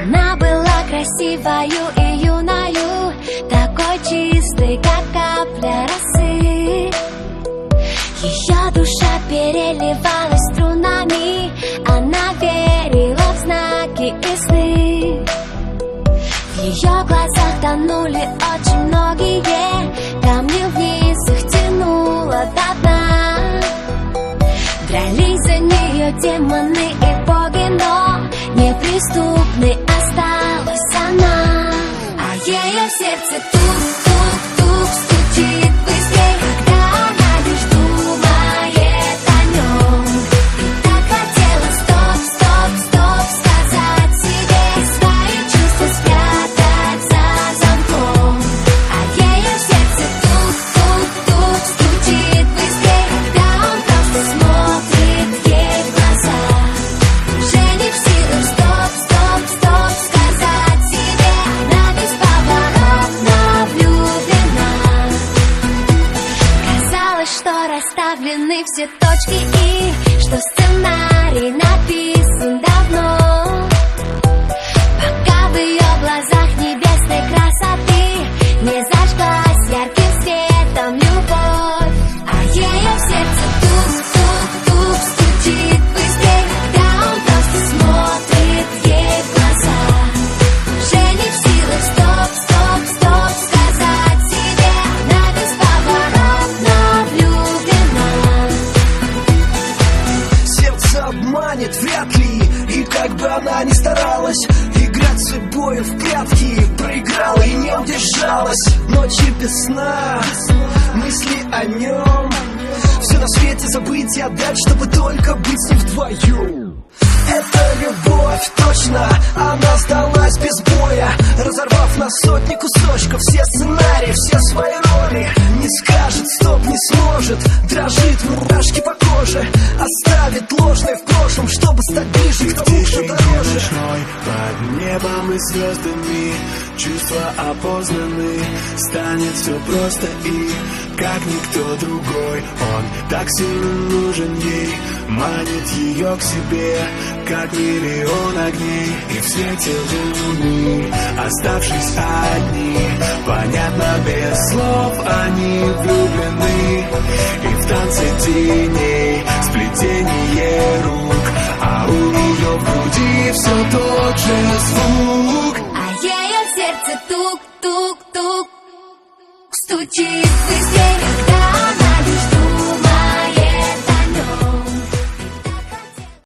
Она была красивою и юною, такой чистой, как капля росы. Ее душа переливалась струнами, она верила в знаки и сны. В ее глазах тонули очень многие камни, вниз их тянуло до дна. Дрались за нее демоны и боги, но неприступной осталась она. А ее сердце тук-тук-тук стучит быстрей, когда она лишь думает о нем. И так хотела стоп-стоп-стоп сказать себе, свои чувства спрятать за замком. А ее сердце тук-тук-тук стучит быстрей, когда он просто смотрит ей в глаза. Уже не в силах стоп-стоп-стоп сказать себе, она бесповоротно влюблена. Казалось, что расставлены все точки и что сценарий написан давно, пока в ее глазах небесной красоты не зажглась ярким светом любовь. А ее сердце тук-тук-тук стучит быстрей, когда он просто смотрит ей в глаза. Уже не в силах стоп-стоп-стоп сказать себе, она бесповоротно влюблена. Сердце обманет вряд ли, и как бы она ни старалась играть с собой в прятки, проиграла и не удержалась. Ночи без сна, мысли о нем, все на свете забыть и отдать, чтобы только быть с ним вдвоем. Это любовь, точно, она сдалась без боя, разорвав на сотни кусочков все сценарии, все свои роли. Не скажет стоп, не сможет, дрожит мурашки по коже, оставит ложное в прошлом, чтобы стать ближе к тому, что дороже. Ночной, под небом и звездами чувства опознаны, станет все просто и как никто другой. Он так сильно нужен ей, манит ее к себе, как миллион огней. И в свете луны, оставшись одни, понятно без слов, они влюблены. И в танце теней, сплетение рук, а у нее в груди все тот же звук. А ее сердце тук-тук-тук стучит быстрее.